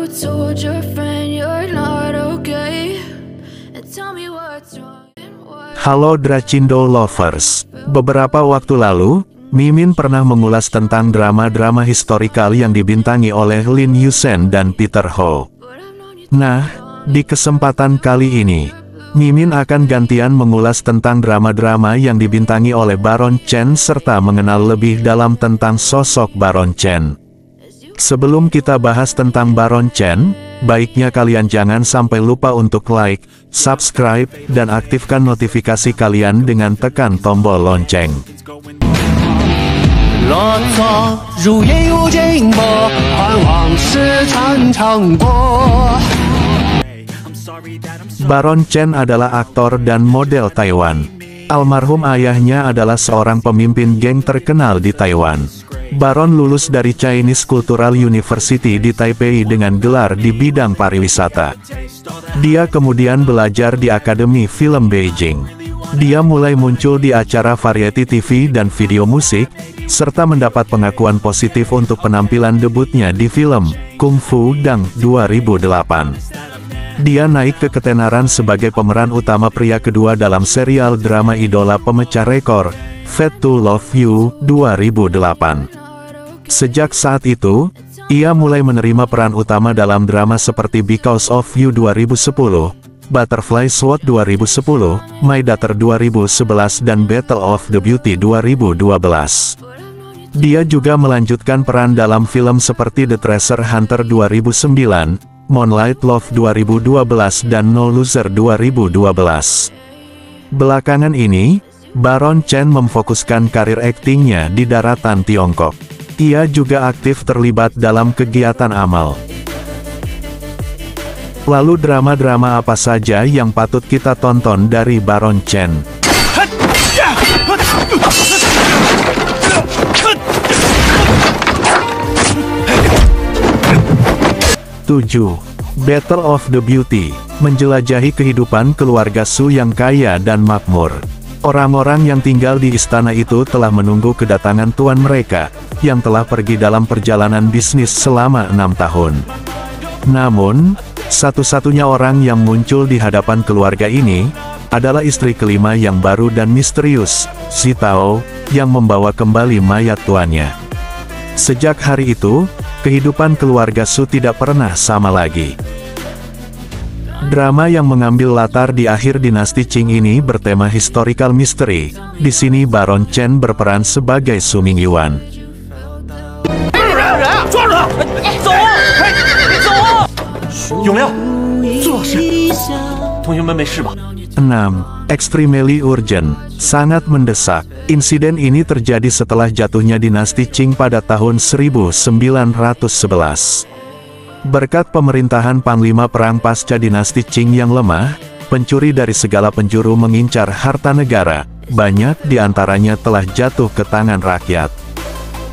told your friend you're not okay? And tell me what's wrong and why. Halo Dracindo Lovers. Beberapa waktu lalu, Mimin pernah mengulas tentang drama-drama historikal yang dibintangi oleh Lin Yusen dan Peter Ho. Nah, di kesempatan kali ini, Mimin akan gantian mengulas tentang drama-drama yang dibintangi oleh Baron Chen serta mengenal lebih dalam tentang sosok Baron Chen. Sebelum kita bahas tentang Baron Chen, baiknya kalian jangan sampai lupa untuk like, subscribe, dan aktifkan notifikasi kalian dengan tekan tombol lonceng. Baron Chen adalah aktor dan model Taiwan. Almarhum ayahnya adalah seorang pemimpin geng terkenal di Taiwan. Baron lulus dari Chinese Cultural University di Taipei dengan gelar di bidang pariwisata. Dia kemudian belajar di Akademi Film Beijing. Dia mulai muncul di acara variety TV dan video musik, serta mendapat pengakuan positif untuk penampilan debutnya di film Kung Fu Dang 2008. Dia naik ke ketenaran sebagai pemeran utama pria kedua dalam serial drama idola pemecah rekor, Fate to Love You 2008. Sejak saat itu, ia mulai menerima peran utama dalam drama seperti Because of You 2010, Butterfly Sword 2010, My Daughter 2011 dan Battle of the Beauty 2012. Dia juga melanjutkan peran dalam film seperti The Treasure Hunter 2009, Moonlight Love 2012 dan No Loser 2012. Belakangan ini, Baron Chen memfokuskan karir aktingnya di daratan Tiongkok. Ia juga aktif terlibat dalam kegiatan amal. Lalu drama-drama apa saja yang patut kita tonton dari Baron Chen? 7. Battle of the Beauty, menjelajahi kehidupan keluarga Su yang kaya dan makmur. Orang-orang yang tinggal di istana itu telah menunggu kedatangan tuan mereka, yang telah pergi dalam perjalanan bisnis selama 6 tahun. Namun, satu-satunya orang yang muncul di hadapan keluarga ini, adalah istri kelima yang baru dan misterius, Xi Tao, yang membawa kembali mayat tuannya. Sejak hari itu, kehidupan keluarga Su tidak pernah sama lagi. Drama yang mengambil latar di akhir dinasti Qing ini bertema historical mystery. Di sini Baron Chen berperan sebagai Su Mingyuan. 6. Extremely urgent, sangat mendesak. Insiden ini terjadi setelah jatuhnya dinasti Qing pada tahun 1911. Berkat pemerintahan Panglima Perang pasca dinasti Qing yang lemah, pencuri dari segala penjuru mengincar harta negara, banyak di antaranya telah jatuh ke tangan rakyat.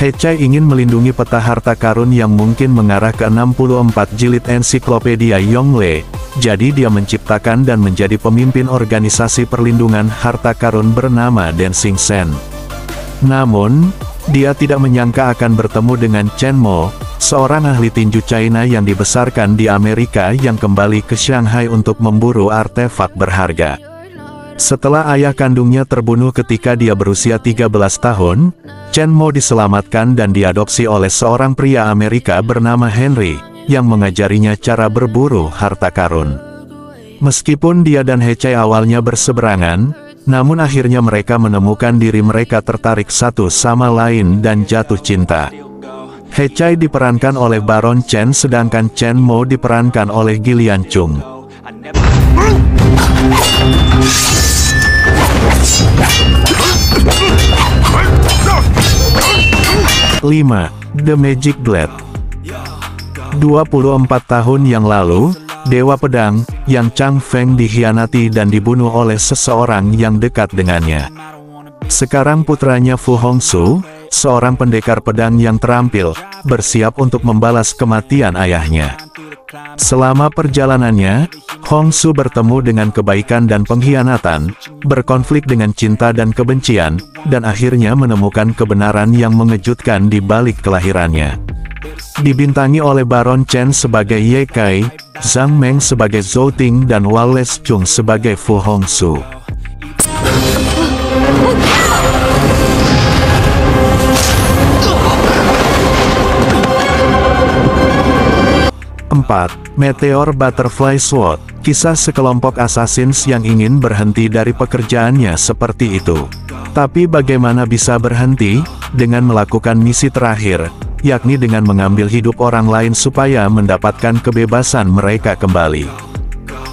He Cai ingin melindungi peta harta karun yang mungkin mengarah ke 64 jilid ensiklopedia Yongle, jadi dia menciptakan dan menjadi pemimpin organisasi perlindungan harta karun bernama Dancing Sen. Namun, dia tidak menyangka akan bertemu dengan Chen Mo, seorang ahli tinju China yang dibesarkan di Amerika yang kembali ke Shanghai untuk memburu artefak berharga. Setelah ayah kandungnya terbunuh ketika dia berusia 13 tahun, Chen Mo diselamatkan dan diadopsi oleh seorang pria Amerika bernama Henry, yang mengajarinya cara berburu harta karun. Meskipun dia dan He Cai awalnya berseberangan, namun akhirnya mereka menemukan diri mereka tertarik satu sama lain dan jatuh cinta. He Cai diperankan oleh Baron Chen sedangkan Chen Mo diperankan oleh Gillian Chung. 5. The Magic Blade. 24 tahun yang lalu, Dewa Pedang, Yang Chang Feng dikhianati dan dibunuh oleh seseorang yang dekat dengannya. Sekarang putranya Fu Hongxue, seorang pendekar pedang yang terampil, bersiap untuk membalas kematian ayahnya. Selama perjalanannya, Hongxue bertemu dengan kebaikan dan pengkhianatan, berkonflik dengan cinta dan kebencian, dan akhirnya menemukan kebenaran yang mengejutkan di balik kelahirannya. Dibintangi oleh Baron Chen sebagai Ye Kai, Zhang Meng sebagai Zhou Ting dan Wallace Chung sebagai Fu Hongxue. 4. Meteor Butterfly Sword. Kisah sekelompok assassins yang ingin berhenti dari pekerjaannya seperti itu. Tapi bagaimana bisa berhenti? Dengan melakukan misi terakhir, yakni dengan mengambil hidup orang lain supaya mendapatkan kebebasan mereka kembali.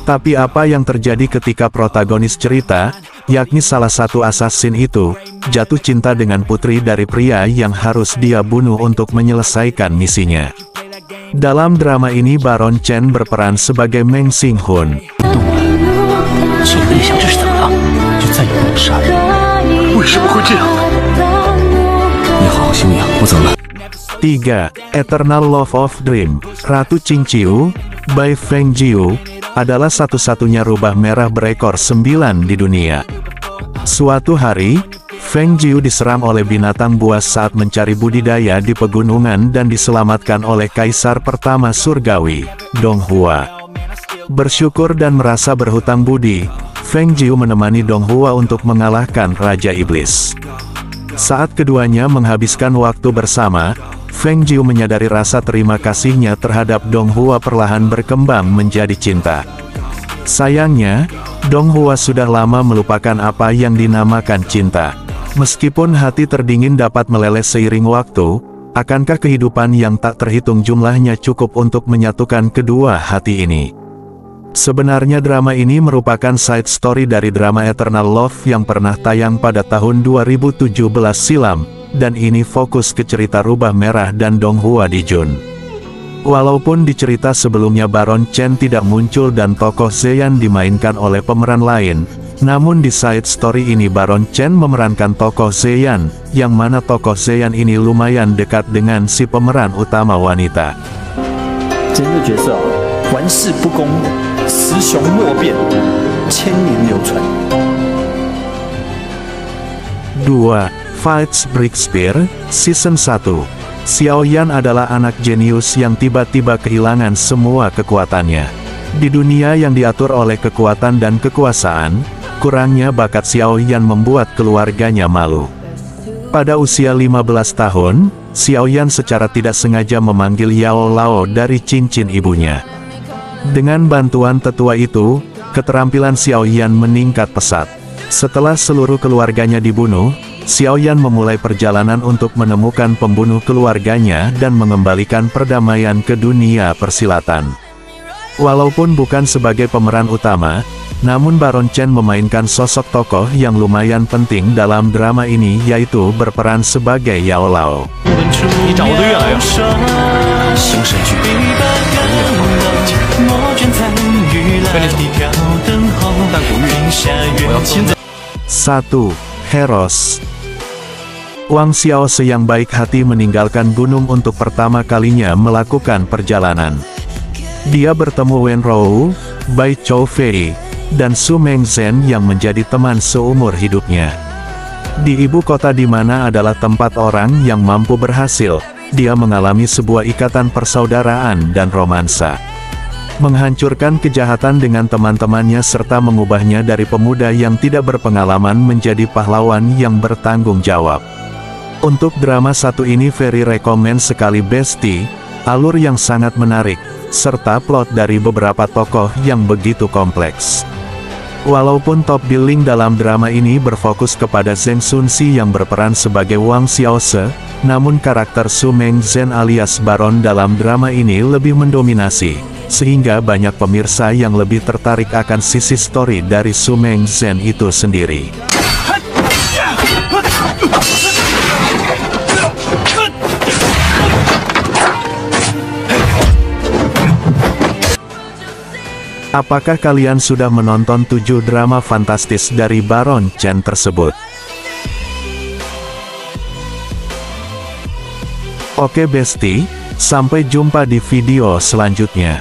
Tapi apa yang terjadi ketika protagonis cerita, yakni salah satu assassin itu, jatuh cinta dengan putri dari pria yang harus dia bunuh untuk menyelesaikan misinya. Dalam drama ini Baron Chen berperan sebagai Meng Xinghun. 3. Eternal Love of Dream. Ratu Qingqiu, by Feng Jiu, adalah satu-satunya rubah merah berekor 9 di dunia. Suatu hari, Feng Jiu diserang oleh binatang buas saat mencari budidaya di pegunungan dan diselamatkan oleh Kaisar pertama Surgawi, Dong Hua. Bersyukur dan merasa berhutang budi, Feng Jiu menemani Dong Hua untuk mengalahkan Raja Iblis. Saat keduanya menghabiskan waktu bersama, Feng Jiu menyadari rasa terima kasihnya terhadap Dong Hua perlahan berkembang menjadi cinta. Sayangnya, Dong Hua sudah lama melupakan apa yang dinamakan cinta. Meskipun hati terdingin dapat meleleh seiring waktu, akankah kehidupan yang tak terhitung jumlahnya cukup untuk menyatukan kedua hati ini? Sebenarnya drama ini merupakan side story dari drama Eternal Love yang pernah tayang pada tahun 2017 silam, dan ini fokus ke cerita rubah merah dan Dong Hua di Jun. Walaupun di cerita sebelumnya Baron Chen tidak muncul dan tokoh Zeyan dimainkan oleh pemeran lain, namun di side story ini Baron Chen memerankan tokoh Zeyan, yang mana tokoh Zeyan ini lumayan dekat dengan si pemeran utama wanita. 2. Fights Breakspear, Season 1. Xiao Yan adalah anak jenius yang tiba-tiba kehilangan semua kekuatannya. Di dunia yang diatur oleh kekuatan dan kekuasaan, kurangnya bakat Xiao Yan membuat keluarganya malu. Pada usia 15 tahun, Xiao Yan secara tidak sengaja memanggil Yao Lao dari cincin ibunya. Dengan bantuan tetua itu, keterampilan Xiao Yan meningkat pesat. Setelah seluruh keluarganya dibunuh, Xiao Yan memulai perjalanan untuk menemukan pembunuh keluarganya dan mengembalikan perdamaian ke dunia persilatan. Walaupun bukan sebagai pemeran utama, namun Baron Chen memainkan sosok tokoh yang lumayan penting dalam drama ini, yaitu berperan sebagai Yao Lao. Satu. Heros. Wang Xiaose yang baik hati meninggalkan gunung untuk pertama kalinya melakukan perjalanan. Dia bertemu Wen Rou, Bai Chou Fei, dan Su Mengzhen yang menjadi teman seumur hidupnya. Di ibu kota di mana adalah tempat orang yang mampu berhasil, dia mengalami sebuah ikatan persaudaraan dan romansa. Menghancurkan kejahatan dengan teman-temannya serta mengubahnya dari pemuda yang tidak berpengalaman menjadi pahlawan yang bertanggung jawab. Untuk drama satu ini very recommend sekali bestie, alur yang sangat menarik, serta plot dari beberapa tokoh yang begitu kompleks. Walaupun top billing dalam drama ini berfokus kepada Zheng Xunxi yang berperan sebagai Wang Xiaose, namun karakter Su Mengzhen alias Baron dalam drama ini lebih mendominasi, sehingga banyak pemirsa yang lebih tertarik akan sisi story dari Su Mengzhen itu sendiri. Apakah kalian sudah menonton 7 drama fantastis dari Baron Chen tersebut? Oke bestie, sampai jumpa di video selanjutnya.